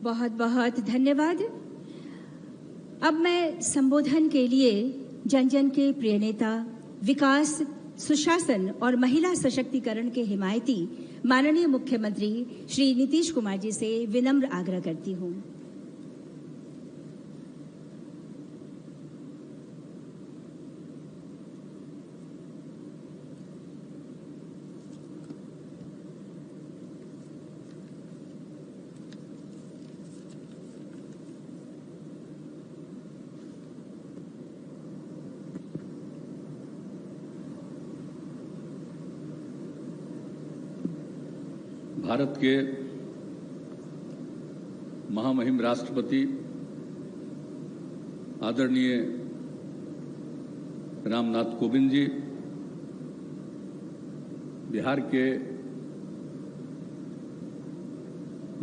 बहुत बहुत धन्यवाद। अब मैं संबोधन के लिए जन जन के प्रिय नेता, विकास, सुशासन और महिला सशक्तिकरण के हिमायती माननीय मुख्यमंत्री श्री नीतीश कुमार जी से विनम्र आग्रह करती हूँ। भारत के महामहिम राष्ट्रपति आदरणीय रामनाथ कोविंद जी, बिहार के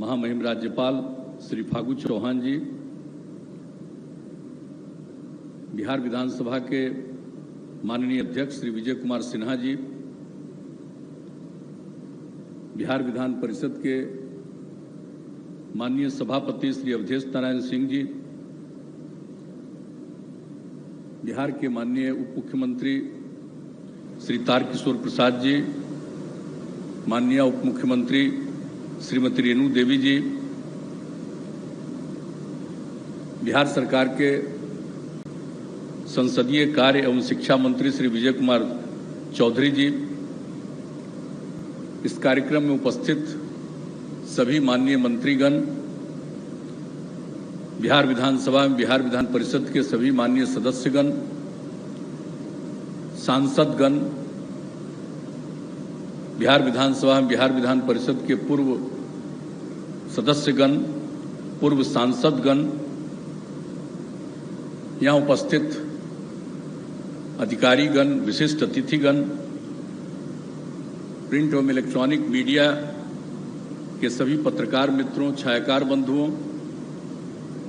महामहिम राज्यपाल श्री फागू चौहान जी, बिहार विधानसभा के माननीय अध्यक्ष श्री विजय कुमार सिन्हा जी, बिहार विधान परिषद के माननीय सभापति श्री अवधेश नारायण सिंह जी, बिहार के माननीय उप मुख्यमंत्री श्री तारकिशोर प्रसाद जी, माननीय उप मुख्यमंत्री श्रीमती रेणु देवी जी, बिहार सरकार के संसदीय कार्य एवं शिक्षा मंत्री श्री विजय कुमार चौधरी जी, इस कार्यक्रम में उपस्थित सभी माननीय मंत्रीगण, बिहार विधानसभा एवं बिहार विधान परिषद के सभी माननीय सदस्यगण, सांसदगण, बिहार विधानसभा एवं बिहार विधान परिषद के पूर्व सदस्यगण, पूर्व सांसदगण, यहाँ उपस्थित अधिकारीगण, विशिष्ट अतिथिगण, प्रिंट एवं इलेक्ट्रॉनिक मीडिया के सभी पत्रकार मित्रों, छायाकार बंधुओं,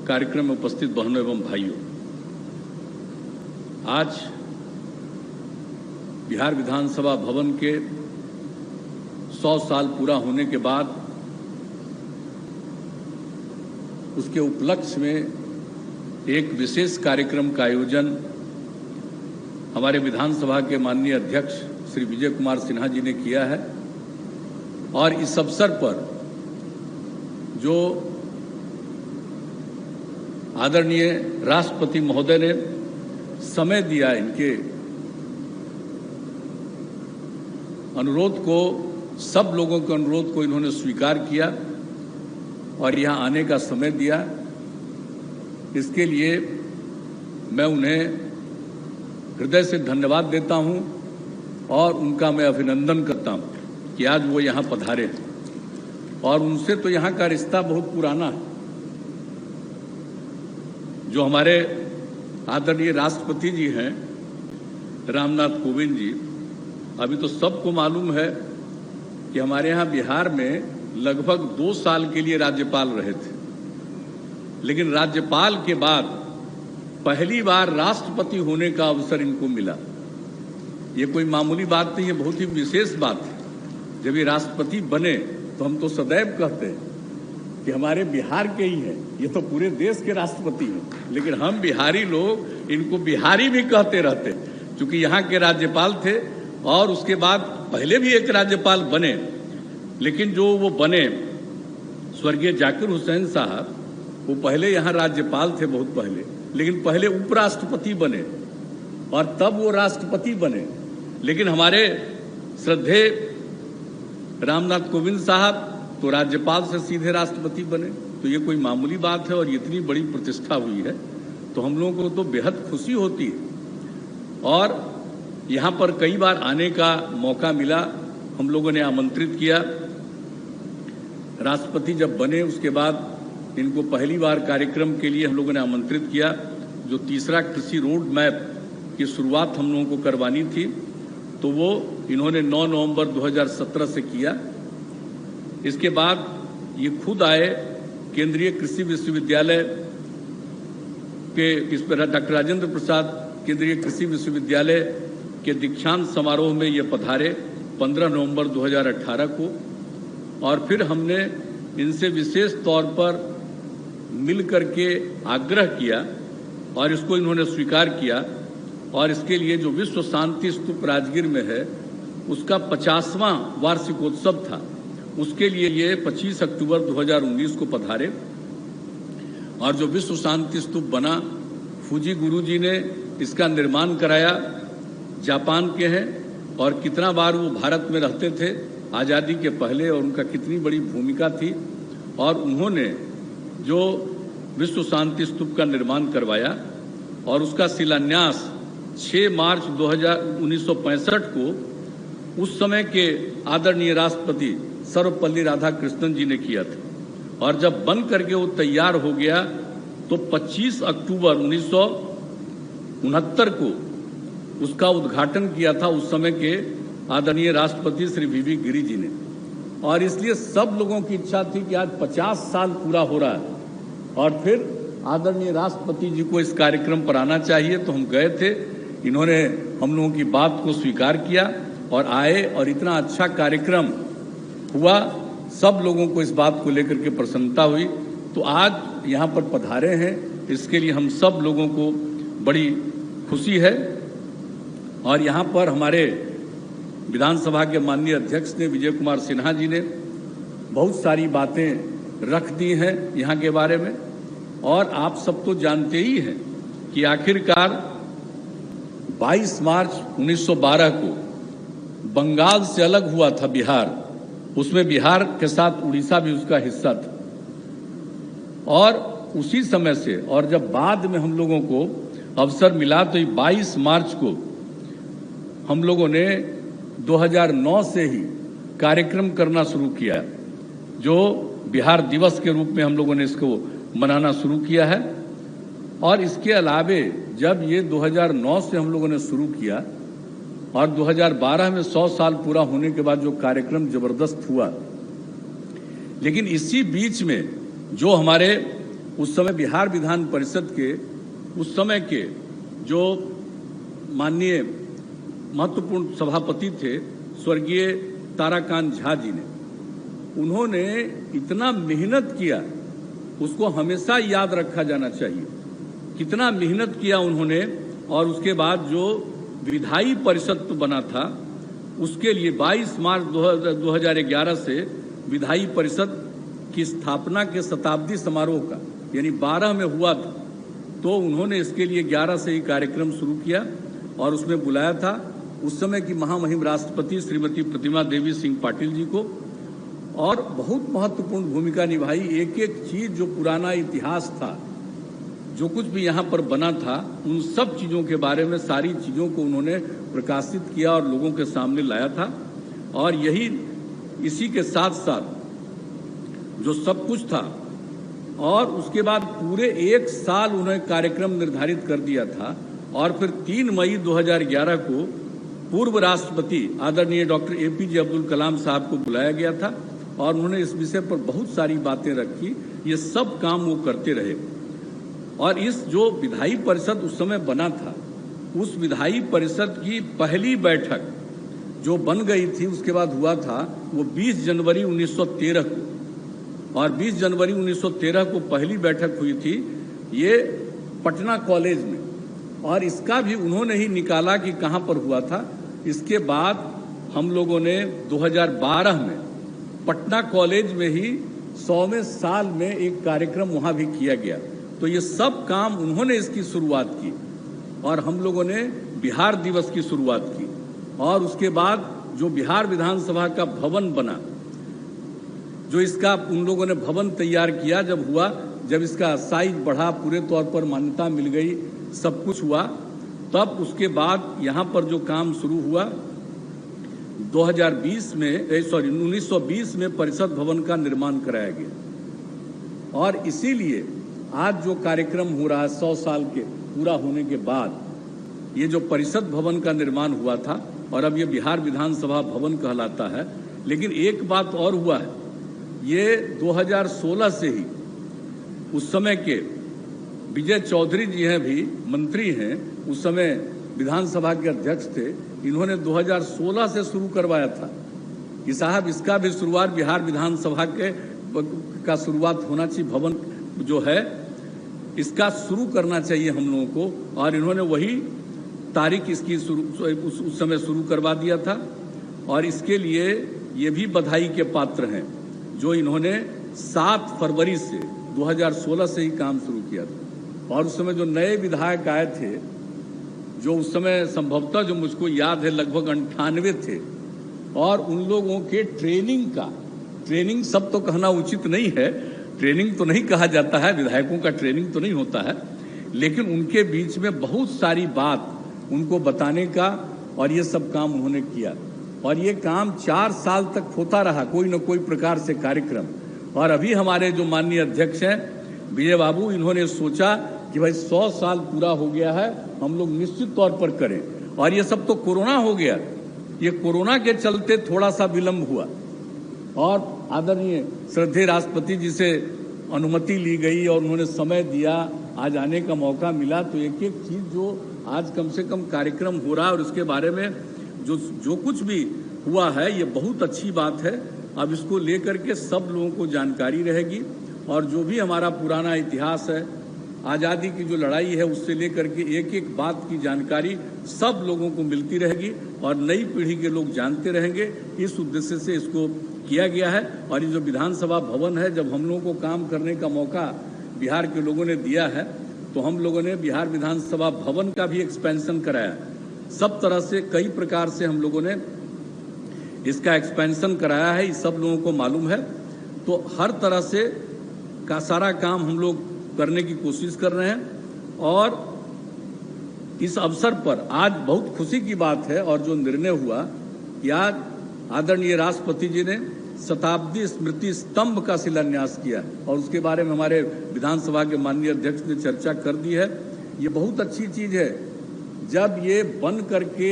कार्यक्रम में उपस्थित बहनों एवं भाइयों, आज बिहार विधानसभा भवन के 100 साल पूरा होने के बाद उसके उपलक्ष्य में एक विशेष कार्यक्रम का आयोजन हमारे विधानसभा के माननीय अध्यक्ष श्री विजय कुमार सिन्हा जी ने किया है। और इस अवसर पर जो आदरणीय राष्ट्रपति महोदय ने समय दिया, इनके अनुरोध को, सब लोगों के अनुरोध को इन्होंने स्वीकार किया और यहाँ आने का समय दिया, इसके लिए मैं उन्हें हृदय से धन्यवाद देता हूँ और उनका मैं अभिनंदन करता हूँ कि आज वो यहाँ पधारे और उनसे तो यहाँ का रिश्ता बहुत पुराना है। जो हमारे आदरणीय राष्ट्रपति जी हैं रामनाथ कोविंद जी, अभी तो सबको मालूम है कि हमारे यहाँ बिहार में लगभग 2 साल के लिए राज्यपाल रहे थे, लेकिन राज्यपाल के बाद पहली बार राष्ट्रपति होने का अवसर इनको मिला। ये कोई मामूली बात नहीं है, बहुत ही विशेष बात है। जब ये राष्ट्रपति बने तो हम तो सदैव कहते हैं कि हमारे बिहार के ही हैं, ये तो पूरे देश के राष्ट्रपति हैं, लेकिन हम बिहारी लोग इनको बिहारी भी कहते रहते, क्योंकि यहाँ के राज्यपाल थे और उसके बाद पहले भी एक राज्यपाल बने, लेकिन जो वो बने स्वर्गीय जाकिर हुसैन साहब, वो पहले यहाँ राज्यपाल थे बहुत पहले, लेकिन पहले उपराष्ट्रपति बने और तब वो राष्ट्रपति बने। लेकिन हमारे श्रद्धेय रामनाथ कोविंद साहब तो राज्यपाल से सीधे राष्ट्रपति बने, तो ये कोई मामूली बात है और इतनी बड़ी प्रतिष्ठा हुई है तो हम लोगों को तो बेहद खुशी होती है। और यहाँ पर कई बार आने का मौका मिला, हम लोगों ने आमंत्रित किया। राष्ट्रपति जब बने उसके बाद इनको पहली बार कार्यक्रम के लिए हम लोगों ने आमंत्रित किया। जो तीसरा कृषि रोड मैप की शुरुआत हम लोगों को करवानी थी, तो वो इन्होंने 9 नवंबर 2017 से किया। इसके बाद ये खुद आए, केंद्रीय कृषि विश्वविद्यालय के इस पर डॉक्टर राजेंद्र प्रसाद केंद्रीय कृषि विश्वविद्यालय के दीक्षांत समारोह में ये पधारे 15 नवंबर 2018 को। और फिर हमने इनसे विशेष तौर पर मिल करके आग्रह किया और इसको इन्होंने स्वीकार किया और इसके लिए जो विश्व शांति स्तूप राजगीर में है उसका 50वां वार्षिकोत्सव था, उसके लिए ये 25 अक्टूबर 2019 को पधारे और जो विश्व शांति स्तूप बना, फूजी गुरुजी ने इसका निर्माण कराया, जापान के हैं और कितना बार वो भारत में रहते थे आज़ादी के पहले और उनका कितनी बड़ी भूमिका थी और उन्होंने जो विश्व शांति स्तूप का निर्माण करवाया और उसका शिलान्यास 6 मार्च 1965 को उस समय के आदरणीय राष्ट्रपति सर्वपल्ली राधाकृष्णन जी ने किया था और जब बन करके वो तैयार हो गया तो 25 अक्टूबर 1969 को उसका उद्घाटन किया था उस समय के आदरणीय राष्ट्रपति श्री वीवी गिरि जी ने। और इसलिए सब लोगों की इच्छा थी कि आज 50 साल पूरा हो रहा है और फिर आदरणीय राष्ट्रपति जी को इस कार्यक्रम पर आना चाहिए, तो हम गए थे। इन्होंने हम लोगों की बात को स्वीकार किया और आए और इतना अच्छा कार्यक्रम हुआ, सब लोगों को इस बात को लेकर के प्रसन्नता हुई। तो आज यहाँ पर पधारे हैं, इसके लिए हम सब लोगों को बड़ी खुशी है। और यहाँ पर हमारे विधानसभा के माननीय अध्यक्ष ने विजय कुमार सिन्हा जी ने बहुत सारी बातें रख दी हैं यहाँ के बारे में और आप सब तो जानते ही हैं कि आखिरकार 22 मार्च 1912 को बंगाल से अलग हुआ था बिहार, उसमें बिहार के साथ उड़ीसा भी उसका हिस्सा था और उसी समय से और जब बाद में हम लोगों को अवसर मिला तो 22 मार्च को हम लोगों ने 2009 से ही कार्यक्रम करना शुरू किया, जो बिहार दिवस के रूप में हम लोगों ने इसको मनाना शुरू किया है। और इसके अलावे जब ये 2009 से हम लोगों ने शुरू किया और 2012 में 100 साल पूरा होने के बाद जो कार्यक्रम जबरदस्त हुआ, लेकिन इसी बीच में जो हमारे उस समय बिहार विधान परिषद के उस समय के जो माननीय महत्वपूर्ण सभापति थे स्वर्गीय ताराकांत झा जी ने, उन्होंने इतना मेहनत किया, उसको हमेशा याद रखा जाना चाहिए, कितना मेहनत किया उन्होंने। और उसके बाद जो विधायी परिषद बना था उसके लिए 22 मार्च 2011 से विधायी परिषद की स्थापना के शताब्दी समारोह का यानी 12 में हुआ था, तो उन्होंने इसके लिए 11 से ही कार्यक्रम शुरू किया और उसमें बुलाया था उस समय की महामहिम राष्ट्रपति श्रीमती प्रतिमा देवी सिंह पाटिल जी को और बहुत महत्वपूर्ण भूमिका निभाई। एक एक चीज जो पुराना इतिहास था, जो कुछ भी यहाँ पर बना था, उन सब चीज़ों के बारे में सारी चीज़ों को उन्होंने प्रकाशित किया और लोगों के सामने लाया था। और यही इसी के साथ साथ जो सब कुछ था और उसके बाद पूरे 1 साल उन्होंने कार्यक्रम निर्धारित कर दिया था और फिर 3 मई 2011 को पूर्व राष्ट्रपति आदरणीय डॉक्टर APJ अब्दुल कलाम साहब को बुलाया गया था और उन्होंने इस विषय पर बहुत सारी बातें रखी। ये सब काम वो करते रहे और इस जो विधायी परिषद उस समय बना था, उस विधायी परिषद की पहली बैठक जो बन गई थी उसके बाद हुआ था वो 20 जनवरी 1913 को, और 20 जनवरी 1913 को पहली बैठक हुई थी ये पटना कॉलेज में, और इसका भी उन्होंने ही निकाला कि कहाँ पर हुआ था। इसके बाद हम लोगों ने 2012 में पटना कॉलेज में ही 100वें साल में एक कार्यक्रम वहाँ भी किया गया। तो ये सब काम उन्होंने इसकी शुरुआत की और हम लोगों ने बिहार दिवस की शुरुआत की और उसके बाद जो बिहार विधानसभा का भवन बना, जो इसका उन लोगों ने भवन तैयार किया, जब हुआ, जब इसका साइज बढ़ा, पूरे तौर पर मान्यता मिल गई, सब कुछ हुआ, तब उसके बाद यहाँ पर जो काम शुरू हुआ 1920 में परिषद भवन का निर्माण कराया गया। और इसीलिए आज जो कार्यक्रम हो रहा है 100 साल के पूरा होने के बाद, ये जो परिषद भवन का निर्माण हुआ था और अब ये बिहार विधानसभा भवन कहलाता है। लेकिन एक बात और हुआ है, ये 2016 से ही उस समय के विजय चौधरी जी हैं, भी मंत्री हैं, उस समय विधानसभा के अध्यक्ष थे, इन्होंने 2016 से शुरू करवाया था कि साहब इसका भी शुरुआत बिहार विधानसभा का शुरुआत होना चाहिए, भवन जो है इसका शुरू करना चाहिए हम लोगों को, और इन्होंने वही तारीख इसकी उस समय शुरू करवा दिया था। और इसके लिए ये भी बधाई के पात्र हैं जो इन्होंने 7 फरवरी से 2016 से ही काम शुरू किया था। और उस समय जो नए विधायक आए थे, जो उस समय संभवतः जो मुझको याद है लगभग 98 थे, और उन लोगों के ट्रेनिंग सब तो कहना उचित नहीं है, ट्रेनिंग तो नहीं कहा जाता है, विधायकों का ट्रेनिंग तो नहीं होता है, लेकिन उनके बीच में बहुत सारी बात उनको बताने का और ये सब काम उन्होंने किया। और ये काम 4 साल तक होता रहा, कोई न कोई प्रकार से कार्यक्रम। और अभी हमारे जो माननीय अध्यक्ष हैं विजय बाबू, इन्होंने सोचा कि भाई 100 साल पूरा हो गया है, हम लोग निश्चित तौर पर करें। और ये सब तो कोरोना हो गया, ये कोरोना के चलते थोड़ा सा विलंब हुआ, और आदरणीय श्रद्धेय राष्ट्रपति जी से अनुमति ली गई और उन्होंने समय दिया, आज आने का मौका मिला। तो एक एक चीज़ जो आज कम से कम कार्यक्रम हो रहा है और उसके बारे में जो कुछ भी हुआ है, ये बहुत अच्छी बात है। अब इसको लेकर के सब लोगों को जानकारी रहेगी, और जो भी हमारा पुराना इतिहास है, आज़ादी की जो लड़ाई है, उससे लेकर के एक एक बात की जानकारी सब लोगों को मिलती रहेगी और नई पीढ़ी के लोग जानते रहेंगे। इस उद्देश्य से इसको किया गया है। और ये जो विधानसभा भवन है, जब हम लोगों को काम करने का मौका बिहार के लोगों ने दिया है, तो हम लोगों ने बिहार विधानसभा भवन का भी एक्सपेंशन कराया। सब तरह से कई प्रकार से हम लोगों ने इसका एक्सपेंशन कराया है, ये सब लोगों को मालूम है। तो हर तरह से का सारा काम हम लोग करने की कोशिश कर रहे हैं। और इस अवसर पर आज बहुत खुशी की बात है, और जो निर्णय हुआ कि आज आदरणीय राष्ट्रपति जी ने शताब्दी स्मृति स्तंभ का शिलान्यास किया, और उसके बारे में हमारे विधानसभा के माननीय अध्यक्ष ने चर्चा कर दी है। ये बहुत अच्छी चीज़ है। जब ये बन करके,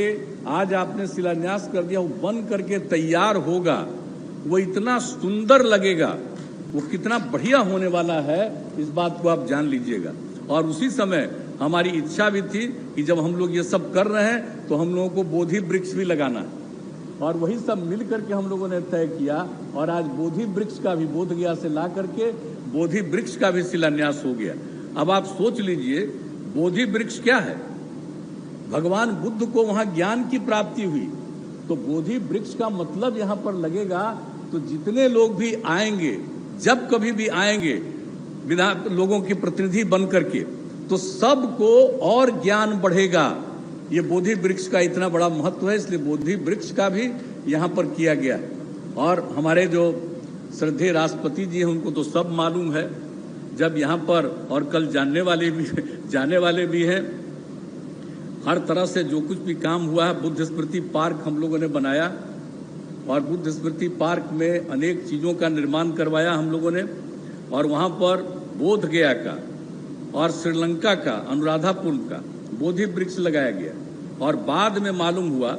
आज आपने शिलान्यास कर दिया, वो बन करके तैयार होगा, वो इतना सुंदर लगेगा, वो कितना बढ़िया होने वाला है, इस बात को आप जान लीजिएगा। और उसी समय हमारी इच्छा भी थी कि जब हम लोग ये सब कर रहे हैं तो हम लोगों को बोधि वृक्ष भी लगाना है, और वही सब मिल करके हम लोगों ने तय किया। और आज बोधि वृक्ष का भी बोध गया से ला करके बोधि वृक्ष का भी शिलान्यास हो गया। अब आप सोच लीजिए, बोधि वृक्ष क्या है? भगवान बुद्ध को वहां ज्ञान की प्राप्ति हुई, तो बोधि वृक्ष का मतलब यहां पर लगेगा। तो जितने लोग भी आएंगे, जब कभी भी आएंगे लोगों के प्रतिनिधि बन करके, तो सबको और ज्ञान बढ़ेगा। ये बोधि वृक्ष का इतना बड़ा महत्व है, इसलिए बोधि वृक्ष का भी यहाँ पर किया गया। और हमारे जो श्रद्धेय राष्ट्रपति जी हैं, उनको तो सब मालूम है। जब यहाँ पर, और कल जाने वाले भी हैं, हर तरह से जो कुछ भी काम हुआ है, बुद्ध स्मृति पार्क हम लोगों ने बनाया, और बुद्ध स्मृति पार्क में अनेक चीज़ों का निर्माण करवाया हम लोगों ने। और वहाँ पर बोध गया का और श्रीलंका का, अनुराधापुर का बोधि वृक्ष लगाया गया। और बाद में मालूम हुआ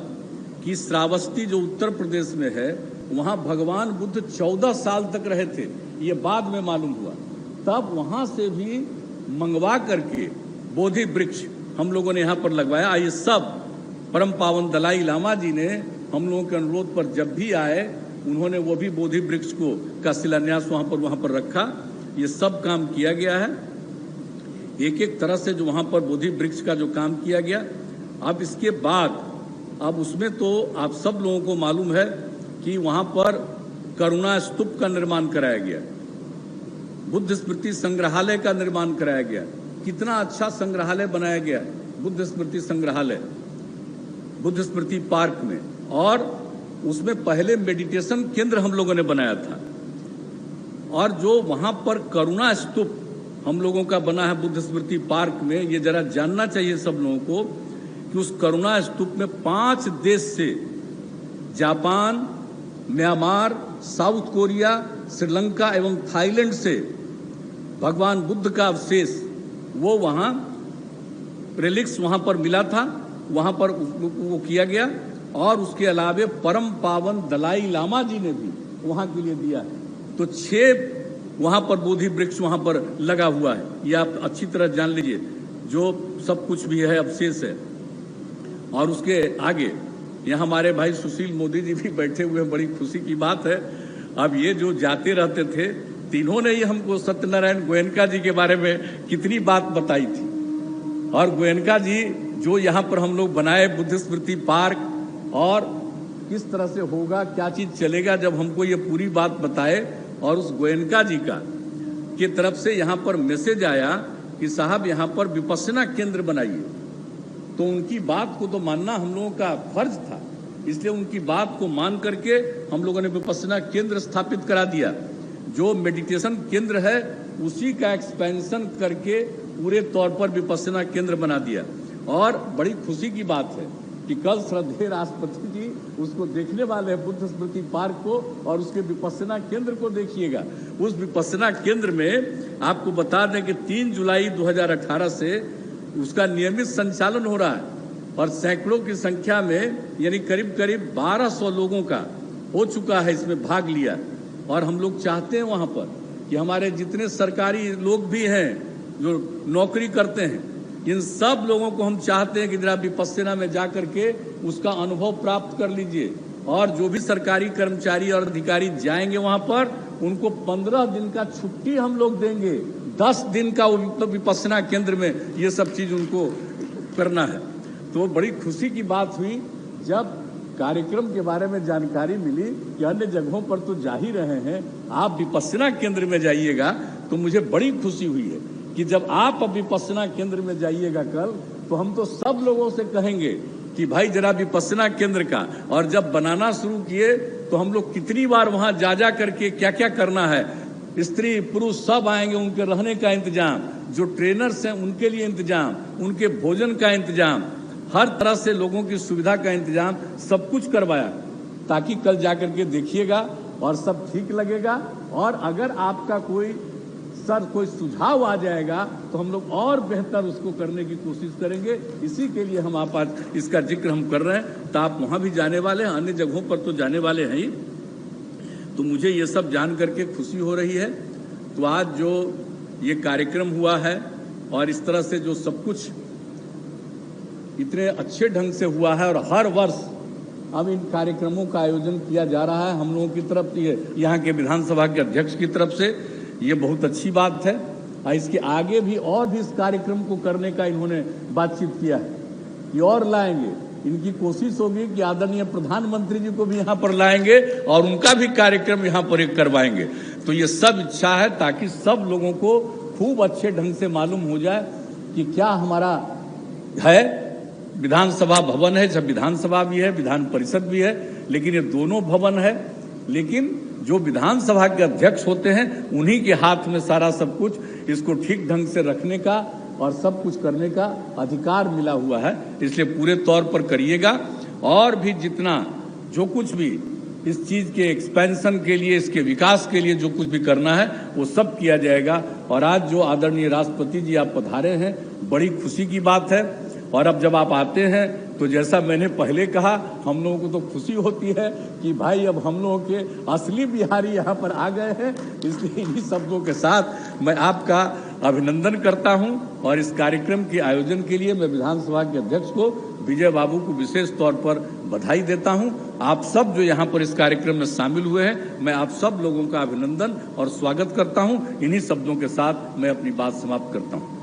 कि श्रावस्ती जो उत्तर प्रदेश में है, वहाँ भगवान बुद्ध 14 साल तक रहे थे, ये बाद में मालूम हुआ। तब वहाँ से भी मंगवा करके बोधि वृक्ष हम लोगों ने यहाँ पर लगवाया। ये सब परम पावन दलाई लामा जी ने हम लोगों के अनुरोध पर जब भी आए, उन्होंने वो भी बोधि वृक्ष का शिलान्यास वहाँ पर रखा। ये सब काम किया गया है, एक एक तरह से जो वहाँ पर बोधि वृक्ष का जो काम किया गया। अब इसके बाद, अब उसमें तो आप सब लोगों को मालूम है कि वहाँ पर करुणा स्तूप का निर्माण कराया गया, बुद्ध स्मृति संग्रहालय का निर्माण कराया गया। कितना अच्छा संग्रहालय बनाया गया, बुद्ध स्मृति संग्रहालय बुद्ध स्मृति पार्क में। और उसमें पहले मेडिटेशन केंद्र हम लोगों ने बनाया था। और जो वहाँ पर करुणा स्तूप हम लोगों का बना है बुद्ध स्मृति पार्क में, ये जरा जानना चाहिए सब लोगों को कि उस करुणा स्तूप में 5 देश से, Japan, Myanmar, south Korea, Sri Lanka एवं थाईलैंड से भगवान बुद्ध का अवशेष, वो वहाँ रिलिक्स वहाँ पर मिला था, वहाँ पर वो किया गया। और उसके अलावे परम पावन दलाई लामा जी ने भी वहाँ के लिए दिया है। तो 6 वहाँ पर बोधि वृक्ष वहाँ पर लगा हुआ है, ये आप अच्छी तरह जान लीजिए, जो सब कुछ भी है अवशेष है। और उसके आगे यहाँ हमारे भाई सुशील मोदी जी भी बैठे हुए हैं, बड़ी खुशी की बात है। अब ये जो जाते रहते थे इन्होंने ही हमको सत्यनारायण गोयनका जी के बारे में कितनी बात बताई थी। और गोयनका जी जो यहाँ पर हम लोग बनाए बुद्ध स्मृति पार्क, और किस तरह से होगा, क्या चीज चलेगा, जब हमको ये पूरी बात बताए और उस गोयनका जी का की तरफ से यहाँ पर मैसेज आया कि साहब यहाँ पर विपश्यना केंद्र बनाइए, तो उनकी बात को तो मानना हम लोगों का फर्ज था। इसलिए उनकी बात को मान करके हम लोगों ने विपश्यना केंद्र स्थापित करा दिया। जो मेडिटेशन केंद्र है उसी का एक्सपेंशन करके पूरे तौर पर विपश्यना केंद्र बना दिया। और बड़ी खुशी की बात है कि कल श्रद्धेय राष्ट्रपति जी उसको देखने वाले हैं, बुद्ध स्मृति पार्क को, और उसके विपश्यना केंद्र को देखिएगा। उस विपश्यना केंद्र में आपको बता दें कि 3 जुलाई 2018 से उसका नियमित संचालन हो रहा है और सैकड़ों की संख्या में यानी करीब करीब 1200 लोगों का हो चुका है इसमें भाग लिया। और हम लोग चाहते हैं वहां पर कि हमारे जितने सरकारी लोग भी हैं जो नौकरी करते हैं, इन सब लोगों को हम चाहते हैं कि जरा विपश्यना में जाकर के उसका अनुभव प्राप्त कर लीजिए। और जो भी सरकारी कर्मचारी और अधिकारी जाएंगे वहां पर, उनको 15 दिन का छुट्टी हम लोग देंगे। 10 दिन का विपश्यना केंद्र में ये सब चीज उनको करना है। तो बड़ी खुशी की बात हुई जब कार्यक्रम के बारे में जानकारी मिली कि अन्य जगहों पर तो जा ही रहे हैं, आप विपश्यना केंद्र में जाइएगा। तो मुझे बड़ी खुशी हुई है कि जब आप अब विपश्यना केंद्र में जाइएगा कल, तो हम तो सब लोगों से कहेंगे कि भाई जरा विपश्यना केंद्र का, और जब बनाना शुरू किए तो हम लोग कितनी बार वहां जा करके क्या क्या करना है, स्त्री पुरुष सब आएंगे, उनके रहने का इंतजाम, जो ट्रेनर्स हैं उनके लिए इंतजाम, उनके भोजन का इंतजाम, हर तरह से लोगों की सुविधा का इंतजाम सब कुछ करवाया, ताकि कल जाकर के देखिएगा और सब ठीक लगेगा। और अगर आपका कोई सुझाव आ जाएगा तो हम लोग और बेहतर उसको करने की कोशिश करेंगे। इसी के लिए हम आप आज इसका जिक्र हम कर रहे हैं। तो आप वहां भी जाने वाले हैं, अन्य जगहों पर तो जाने वाले हैं ही। तो मुझे ये सब जान करके खुशी हो रही है। तो आज जो ये कार्यक्रम हुआ है और इस तरह से जो सब कुछ इतने अच्छे ढंग से हुआ है, और हर वर्ष अब इन कार्यक्रमों का आयोजन किया जा रहा है हम लोगों की तरफ, यहाँ के विधानसभा के अध्यक्ष की तरफ से, ये बहुत अच्छी बात है। और इसके आगे भी और भी इस कार्यक्रम को करने का इन्होंने बातचीत किया है कि और लाएंगे। इनकी कोशिश होगी कि आदरणीय प्रधानमंत्री जी को भी यहाँ पर लाएंगे और उनका भी कार्यक्रम यहाँ पर एक करवाएंगे। तो ये सब इच्छा है ताकि सब लोगों को खूब अच्छे ढंग से मालूम हो जाए कि क्या हमारा है। विधानसभा भवन है, जब विधानसभा भी है, विधान परिषद भी है, लेकिन ये दोनों भवन है। लेकिन जो विधानसभा के अध्यक्ष होते हैं उन्हीं के हाथ में सारा सब कुछ इसको ठीक ढंग से रखने का और सब कुछ करने का अधिकार मिला हुआ है। इसलिए पूरे तौर पर करिएगा, और भी जितना जो कुछ भी इस चीज के एक्सपेंशन के लिए, इसके विकास के लिए जो कुछ भी करना है वो सब किया जाएगा। और आज जो आदरणीय राष्ट्रपति जी आप पधारे हैं, बड़ी खुशी की बात है। और अब जब आप आते हैं तो जैसा मैंने पहले कहा, हम लोगों को तो खुशी होती है कि भाई अब हम लोगों के असली बिहारी यहाँ पर आ गए हैं। इसलिए इन्हीं शब्दों के साथ मैं आपका अभिनंदन करता हूं। और इस कार्यक्रम के आयोजन के लिए मैं विधानसभा के अध्यक्ष को, विजय बाबू को विशेष तौर पर बधाई देता हूं। आप सब जो यहाँ पर इस कार्यक्रम में शामिल हुए हैं, मैं आप सब लोगों का अभिनंदन और स्वागत करता हूं। इन्हीं शब्दों के साथ मैं अपनी बात समाप्त करता हूं।